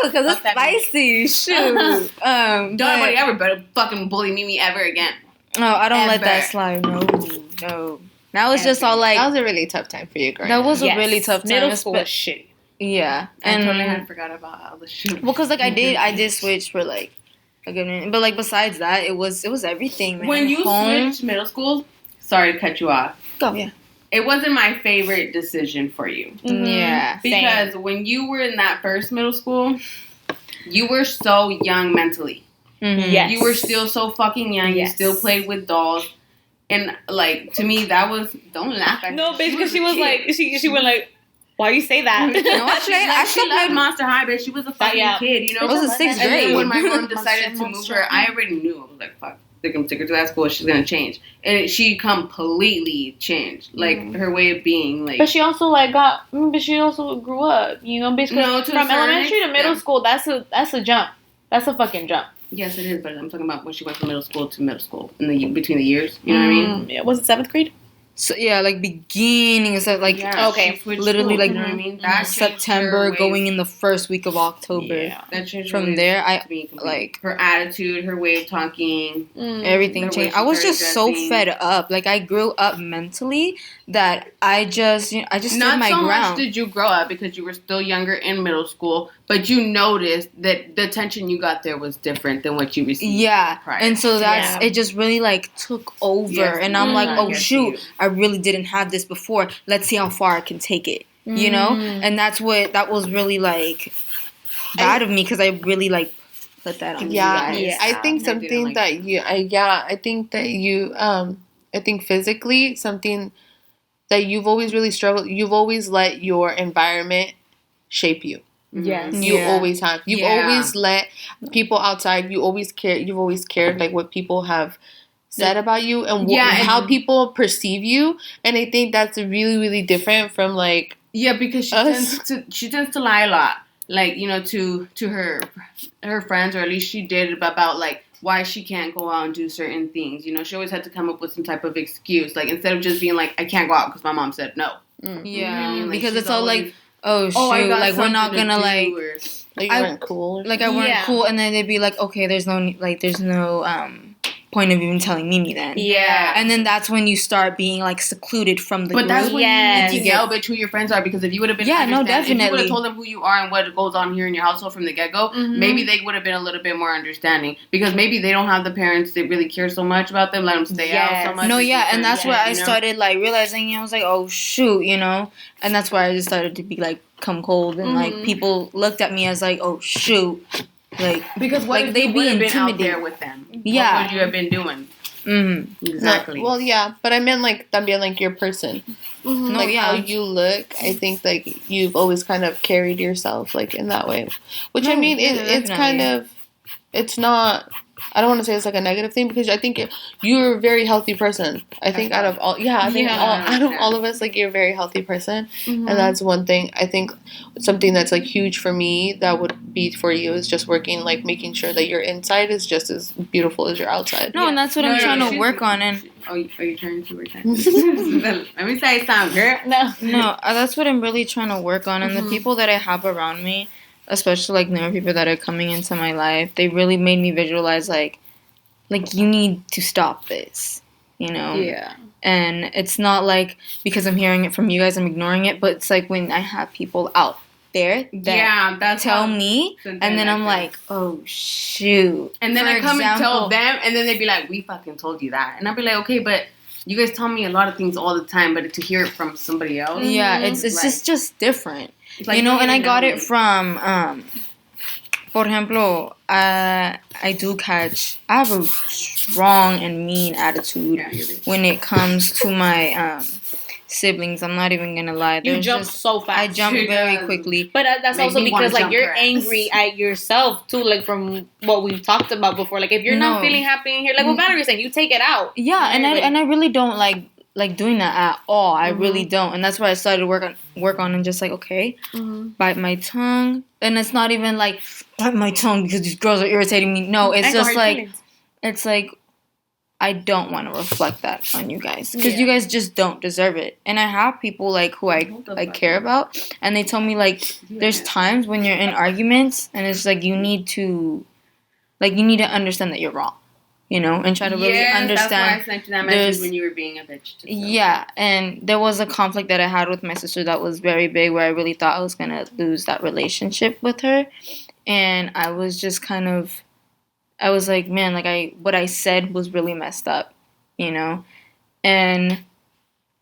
Because it's spicy. Shoot. Don't anybody ever better fucking bully Mimi ever again. No, I don't let that slide. No. Now it's just all like... That was a really tough time for you, girl. That was a really tough time. Middle school was shitty. Yeah. And I totally had forgot about all the shit. Well, because like I did switch for like a good minute. But like besides that, it was everything, man. When you switched middle school, sorry to cut you off. Go, yeah. It wasn't my favorite decision for you. Mm-hmm. Yeah. Because when you were in that first middle school, you were so young mentally. Mm-hmm. Yes. You were still so fucking young. Yes. You still played with dolls. And like, to me, that was, don't laugh at her. No, bitch, because she was like, she went like, why you say that? No, she loved Monster High, but she was a fucking kid, you know? It was a 6th grade. And then when my mom decided to move her, I already knew. I was like, fuck, I'm taking her to that school. She's going to change. And she completely changed. Like, her way of being, like... But she also, but she also grew up, you know? Basically, from elementary to middle school, that's a jump. That's a fucking jump. Yes, it is, but I'm talking about when she went from middle school to middle school, between the years, you know what I mean? Yeah, was it 7th grade? So yeah, like beginning of like literally school, like, you know what I mean? September going in the first week of October. Yeah, that changed. From there, I like her attitude, her way of talking, everything changed. I was just so fed up. Like I grew up mentally that I just Not stood my so ground. much did you grow up because you were still younger in middle school, but you noticed that the attention you got there was different than what you received. Yeah, prior. and so that's Yeah. it. Just really like took over, Yes, and I'm like, mm, oh yes, shoot, you. I really didn't have this before. Let's see how far I can take it, you know. Mm. And that was really like bad of me because I really like put that on Yeah, you guys. I Yeah. think I something didn't like that you, I think that you, I think physically something that you've always really struggled. You've always let your environment shape you. Yes. Mhm. You Yeah. always have. You've Yeah. always let people outside. You always care. You've always cared like what people have said about you and Yeah, and- how people perceive you. And I think that's really, really different from like Yeah, because Us. she tends to lie a lot, like to her friends, or at least she did about like why she can't go out and do certain things. She always had to come up with some type of excuse, like instead of just being like I can't go out because my mom said no. Yeah, You know what I mean? Like, because she's it's all always, like, oh shoot, I got like we're not something to gonna do," like or- like you I- weren't cool. Or like I weren't Yeah. cool, and then they'd be like, okay, there's no point of even telling Mimi then. Yeah. And then that's when you start being like secluded from the But group. that's when Yes. you need to know bitch who your friends are, because if you would have been Yeah, no, if you would definitely. have told them who you are and what goes on here in your household from the get go, Mhm. maybe they would have been a little bit more understanding, because maybe they don't have the parents that really care so much about them, let them stay out Yes. so much. No, and do yeah, and certain that's shit, where I you know? started like realizing, I was like, oh shoot, and that's where I just started to be like come cold, and like Mhm. people looked at me as like, oh shoot, like Because what like if they'd you be would have been out intimidated. there with them? Yeah. What would you have been doing? mm, Exactly. No, well, yeah, but I meant like también like your person. no, Like yeah, how you look, I think like you've always kind of carried yourself like in that way, which I No, mean yeah, it's kind definitely. of, it's not. I don't want to say it's like a negative thing because I think you're a very healthy person. I think out of all, I think Yeah. out of all of us, like you're a very healthy person, Mhm. and that's one thing. I think something that's like huge for me that would be for you is just working, like making sure that your inside is just as beautiful as your outside. no, and that's what I'm trying to work on, and are you trying to work on it? Let me say something, girl. No. that's what I'm really trying to work on, and the Mhm. people that I have around me, especially like newer people that are coming into my life, they really made me visualize like you need to stop this, Yeah. And it's not like because I'm hearing it from you guys, I'm ignoring it, but it's like when I have people out there that Yeah, that's tell how- me, Sometimes and then I I'm feel. like, oh shoot. And then For I come and tell example- them, and then they'd be like, "We fucking told you that," and I'd be like, "Okay, but you guys tell me a lot of things all the time, but to hear it from somebody else, Yeah, Mhm. it's Like- just different, it's like and I got know it from, por ejemplo, I do catch. I have a strong and mean attitude Yeah, you're right. when it comes to my siblings. I'm not even gonna lie. You There's jump just- so fast. I jump She very does. quickly. But that's Make also me wanna because like jump you're her ass. angry at yourself too, like from what we've talked about before. Like if you're not No. feeling happy in here, like what Valerie's saying, you take it out. Yeah, and Like- I really don't like doing that at all. I Mhm. really don't, and that's where I started to work on and just like, okay, bite my tongue, and it's not even like bite my tongue because these girls are irritating me. No, it's I got just hurt like feelings. it's like I don't want to reflect that on you guys because Yeah. you guys just don't deserve it. And I have people like who I Hold the like fuck care up. about, and they tell me like there's times when you're in arguments and it's like you need to understand that you're wrong, and try to really Yes, understand. That's why I sent you that message there's- when you were being a bitch. to Yeah, and there was a conflict that I had with my sister that was very big where I really thought I was going to lose that relationship with her. And I was just I was like, man, like what I said was really messed up, And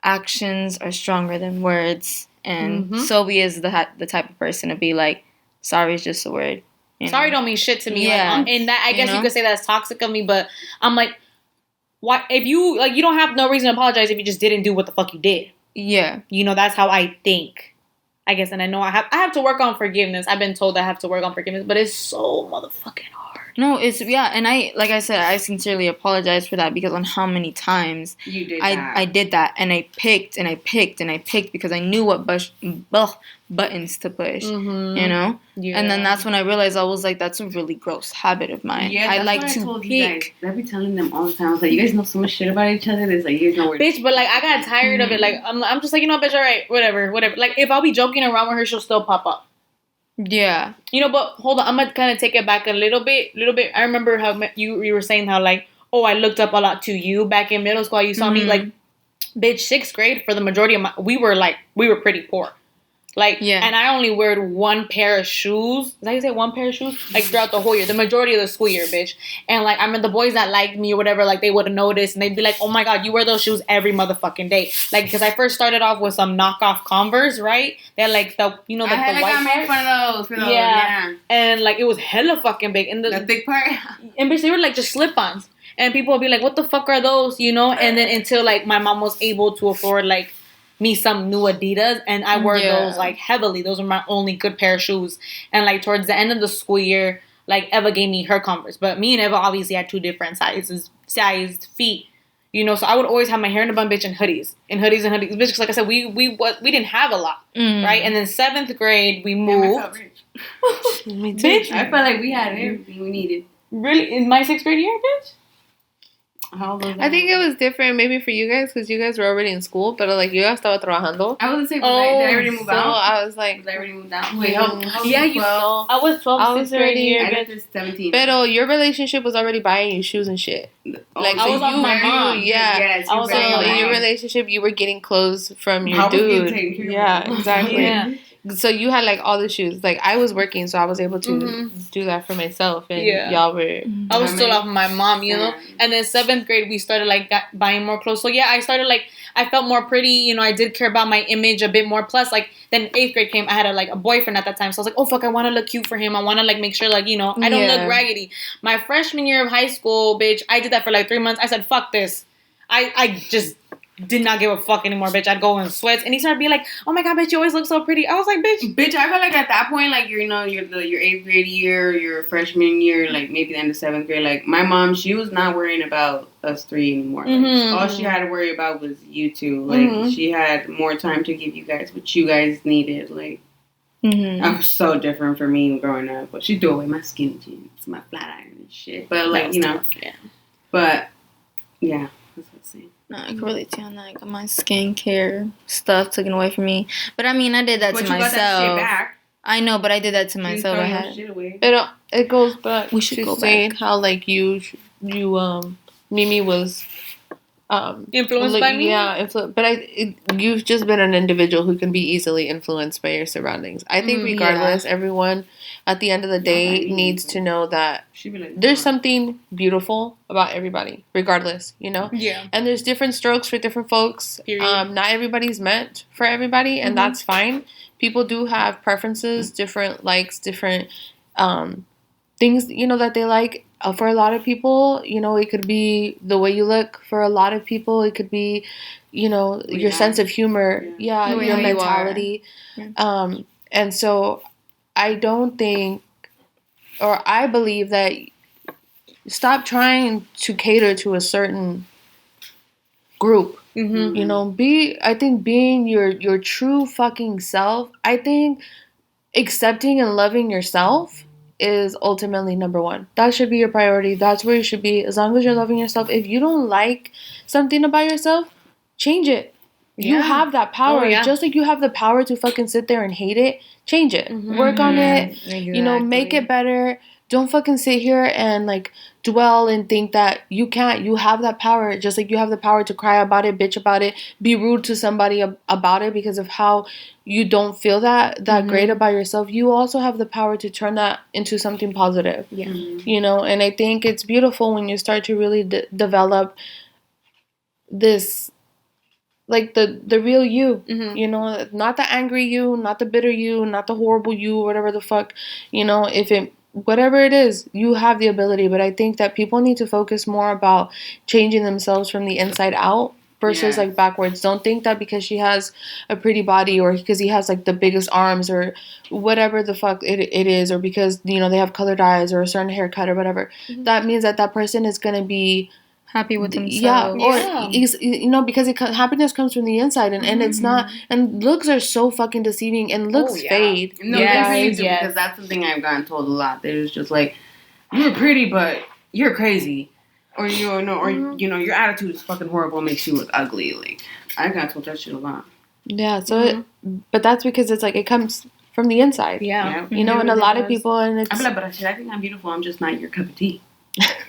actions are stronger than words. And Mhm. Sylvia is the type of person to be like, sorry is just a word. Sorry don't mean shit to me. Yeah. Like, and that I guess you know? could say that's toxic of me, but I'm like, why? If you like, you don't have no reason to apologize if you just didn't do what the fuck you did. Yeah. That's how I think. I guess, and I know I have to work on forgiveness. I've been told I have to work on forgiveness, but it's so motherfucking hard. No, it's, yeah, and like I said, I sincerely apologize for that because on how many times You did that. I did that, and I picked and I picked and I picked because I knew what buttons to push, Mm-hmm. Yeah. And then that's when I realized I was like, that's a really gross habit of mine. Yeah, I that's like what to I told you guys. pick. I be telling them all the time. I was like, you guys know so much shit about each other. It's like, you guys know where. Bitch, but like I got tired of it. Like I'm just like, bitch, all right, whatever. Like if I'll be joking around with her, she'll still pop up. Yeah. But hold on, I'm gonna kind of take it back a little bit. I remember how you were saying how like, oh, I looked up a lot to you back in middle school. You saw me Mhm. like bitch, 6th grade, for the majority of we were pretty poor. Like, Yeah. and I only wore one pair of shoes. Is that how you say one pair of shoes? Like, throughout the whole year. The majority of the school year, bitch. And, like, I mean, the boys that liked me or whatever, like, they would have noticed. And they'd be like, oh, my God, you wear those shoes every motherfucking day. Like, because I first started off with some knockoff Converse, right? They had, like, the, you know, like, the white I made fun of those. For those. Yeah. And, like, it was hella fucking big. And the thick part? And, bitch, they were, like, just slip-ons. And people would be like, what the fuck are those? You know? And then until, like, my mom was able to afford, like, me some new Adidas, and I wore those like heavily. Those were my only good pair of shoes. And like towards the end of the school year, like Eva gave me her Converse, but me and Eva obviously had 2 different sized feet, you know. So I would always have my hair in a bun, bitch, and hoodies, bitch. Because like I said, we didn't have a lot, right? And then 7th grade we moved. I felt rich. Me too. Bitch, I felt like we had everything we needed. Really, in my 6th grade year, bitch. I think it was different maybe for you guys because you guys were already in school, but like yo estaba trabajando. I was gonna say, did I already move out? I was like, did I already move out? Wait, how yeah, you know. I was 12. I was already. I got this 17. Pero your relationship was already buying you shoes and shit. Like I was on my mom. Yeah. Yes, I was on my in your mom. relationship, you were getting clothes from your dude. Yeah, exactly. Yeah. So you had like all the shoes. Like I was working, so I was able to do that for myself, and y'all were. I was still off my mom, you know. And then 7th grade, we started like buying more clothes. So yeah, I started like I felt more pretty. You know, I did care about my image a bit more. Plus, like then 8th grade came, I had a boyfriend at that time, so I was like, oh fuck, I want to look cute for him. I want to like make sure like you know I don't look raggedy. My freshman year of high school, bitch, I did that for like 3 months. I said fuck this. I just did not give a fuck anymore, bitch. I'd go in sweats, and he started being like, "Oh my god, bitch, you always look so pretty." I was like, "Bitch, I feel like at that point, like your 8th grade year, your freshman year, like maybe the end of 7th grade, like my mom, she was not worrying about us 3 anymore. Like, all she had to worry about was you 2. Like she had more time to give you guys what you guys needed. Like I was so different for me growing up. But she threw away my skinny jeans, my flat iron and shit. But like you know, but yeah, that's what I'm saying. No, I can relate to you on that. I got my skincare stuff taken away from me. But I mean, I did that to myself. Got that shit back. I know, but I did that to myself. I had it goes back. We should go saying back. how like you Mimi was influenced by me. Yeah, but you've just been an individual who can be easily influenced by your surroundings. I think regardless, everyone at the end of the day needs to know that there's something beautiful about everybody, regardless, you know? Yeah. And there's different strokes for different folks. Not everybody's meant for everybody, and that's fine. People do have preferences, different likes, different things, you know, that they like. For a lot of people, you know, it could be the way you look. For a lot of people, it could be, you know, your sense of humor. Yeah, your mentality. And so I don't think, or I believe that stop trying to cater to a certain group. You know, I think being your true fucking self, I think accepting and loving yourself is ultimately number 1. That should be your priority. That's where you should be. As long as you're loving yourself. If you don't like something about yourself, change it. You have that power. Just like you have the power to fucking sit there and hate it, change it. Work on it. Exactly. You know, make it better. Don't fucking sit here and like dwell and think that you can't. You have that power. Just like you have the power to cry about it, bitch about it, be rude to somebody about it because of how you don't feel that great about yourself. You also have the power to turn that into something positive. Yeah. You know, and I think it's beautiful when you start to really develop this, like the real you, you know, not the angry you, not the bitter you, not the horrible you, whatever the fuck, you know, whatever it is, you have the ability. But I think that people need to focus more about changing themselves from the inside out versus like backwards. Don't think that because she has a pretty body or because he has like the biggest arms or whatever the fuck it is, or because, you know, they have colored eyes or a certain haircut or whatever, that means that person is going to be happy with themselves. You know, because happiness comes from the inside, and it's not, and looks are so fucking deceiving, and looks fade. No, because that's something I've gotten told a lot. There's just like, you're pretty, but you're crazy, or you know, or you know, your attitude is fucking horrible, makes you look ugly. Like I got told that shit a lot. Yeah, so but that's because it's like it comes from the inside. Yeah, you know, and a lot of people, and it's. I'm like, but I think I'm beautiful. I'm just not your cup of tea.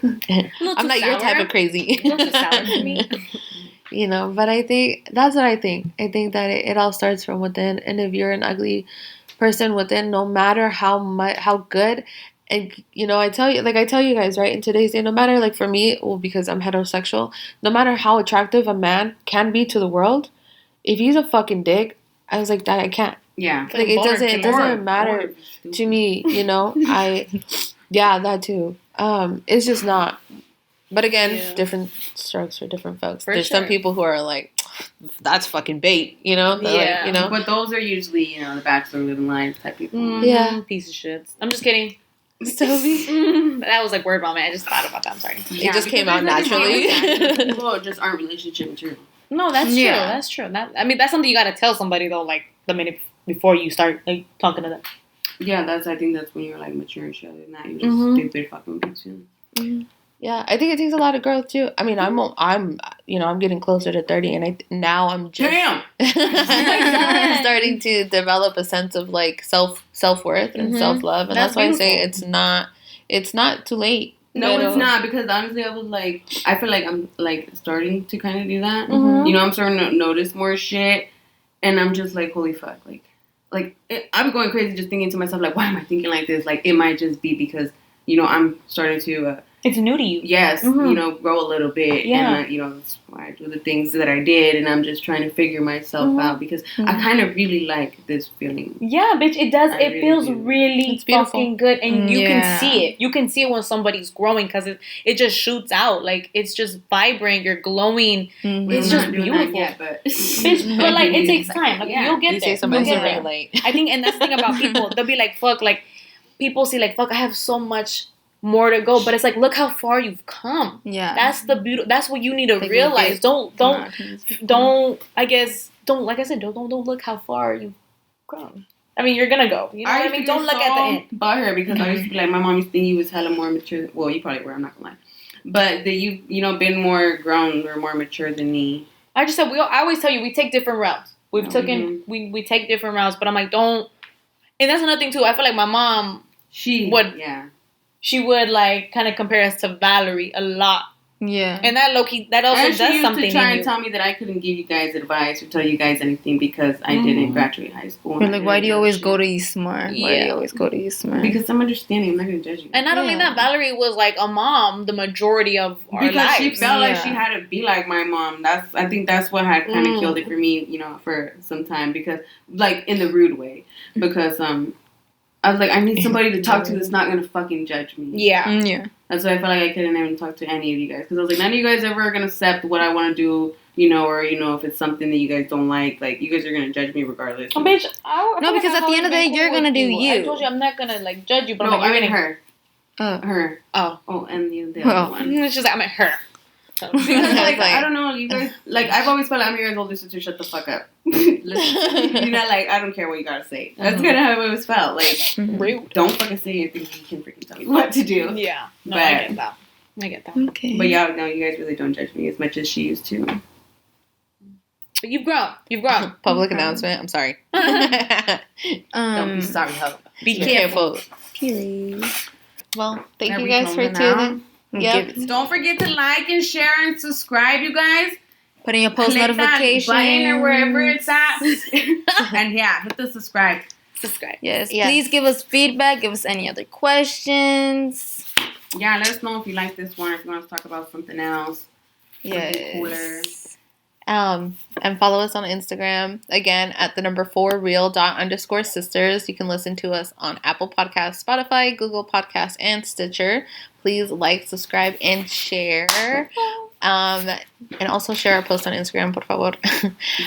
I'm not your type of crazy. A little too sour for me. You know, but I think that's what I think. I think that it all starts from within, and if you're an ugly person within, no matter how good, and you know, I tell you guys, right, in today's day, no matter, like, for me, well, because I'm heterosexual, no matter how attractive a man can be to the world, if he's a fucking dick, I was like, that I can't. Yeah. Like, it doesn't matter to me, you know. Yeah, that too. It's just not. But again, different strokes for different folks. There's some people who are like, that's fucking bait, you know? Yeah. Like, you know? But those are usually, you know, the bachelor living life type people. Mm-hmm. Yeah. Piece of shit. I'm just kidding. Sylvie? That was like word vomit. I just thought about that. I'm sorry. It just came out naturally. People just aren't relationship material. No, that's true. That's true. That's something you gotta tell somebody though, like the minute before you start like talking to them. Yeah, I think that's when you're like mature and shit. And that you're just stupid fucking bitch. Yeah, I think it takes a lot of growth too. I mean, I'm you know, I'm getting closer to 30, and now I'm just starting to develop a sense of like self-worth and self-love, and that's why beautiful. I say it's not too late. No, it's not, because honestly, I feel like I'm like starting to kind of do that. Mm-hmm. You know, I'm starting to notice more shit, and I'm just like, holy fuck, I'm going crazy just thinking to myself, like, why am I thinking like this? Like, it might just be because, you know, I'm starting to it's new to you. Yes, you know, grow a little bit. Yeah. And, you know, that's why I do the things that I did. And I'm just trying to figure myself out, because I kind of really like this feeling. Yeah, bitch, it does. I It really feels do. really fucking good. And you can see it. You can see it when somebody's growing, because it just shoots out. Like, it's just vibrant. You're glowing. It's just beautiful. Yet, but Bitch, but like, it takes time. Like, you'll get there. You'll get there. late. I think, and that's the thing about people. They'll be like, fuck, like, people see like, fuck, I have so much more to go, but it's like, look how far you've come. Yeah. That's the beauty. That's what you need to realize. Don't I guess don't, like I said, don't look how far you've grown. I mean, you're gonna go. You know what I mean? Don't look at the end. About her, because I used to be like, my mom used to think you was hella more mature. Well, you probably were. I'm not gonna lie, but that you know, been more grown or more mature than me. I just said I always tell you, we take different routes. We take different routes, but I'm like, don't. And that's another thing too. I feel like my mom, she would like kind of compare us to Valerie a lot. Yeah. And that low-key, that also does something. She used to try and tell me that I couldn't give you guys advice or tell you guys anything because I didn't graduate high school. You're like, why do you always go to East Smart? Why do you always go to East Smart? Because I'm understanding. I'm not going to judge you. And not only that, Valerie was like a mom the majority of our lives. Because she felt like she had to be like my mom. I think that's what had kind of killed it for me, you know, for some time. Because, like, in the rude way. Because, I was like, I need somebody to talk to that's not going to fucking judge me. Yeah. Yeah. That's why I felt like I couldn't even talk to any of you guys. Because I was like, none of you guys ever are going to accept what I want to do, you know, or, you know, if it's something that you guys don't like you guys are going to judge me regardless. Oh, bitch. No, because at the end of the day, you're going to do you. I told you I'm not going to, like, judge you, but no, I'm like, I mean her. Her. Oh. Oh, and the other one. It's just like, I meant her. Because, like, I don't know, you guys, like, I've always felt like I'm your guys' older sister, shut the fuck up. Listen, you're not like, I don't care what you gotta say. That's kind of how it always felt. Like, rude. Don't fucking say anything, you can freaking tell me what to do. Yeah. No, but, I get that. Okay. But yeah, no, you guys really don't judge me as much as she used to. But you've grown. You've grown. Public announcement. I'm sorry. Don't be sorry, ho. Be careful. Period. Well, thank you guys for tuning. Yep. Don't forget to like and share and subscribe, you guys. Put in your post notifications. Button or wherever it's at. And yeah, hit the subscribe. Yes. Please give us feedback. Give us any other questions. Yeah, let us know if you like this one. If you want to talk about something else. Yes. Cooler. And follow us on Instagram again at the number 4real._sisters. You can listen to us on Apple Podcasts, Spotify, Google Podcasts, and Stitcher. Please like, subscribe, and share. And also share our post on Instagram, por favor.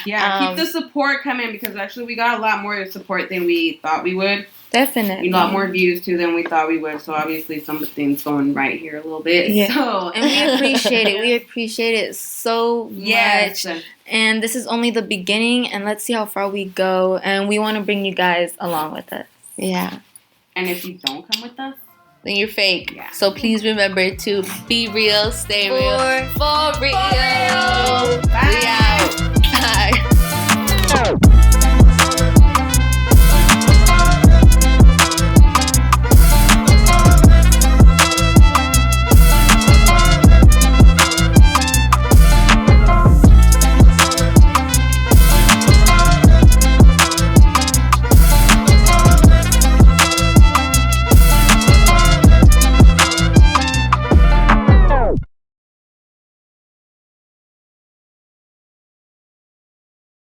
Yeah, keep the support coming because actually we got a lot more support than we thought we would. Definitely. A lot more views too than we thought we would. So obviously something's going right here a little bit. Yeah. So. And we appreciate it. We appreciate it so much. And this is only the beginning. And let's see how far we go. And we want to bring you guys along with us. Yeah. And if you don't come with us, then you're fake. Yeah. So please remember to be real, stay real. For real. Bye. We out. Bye.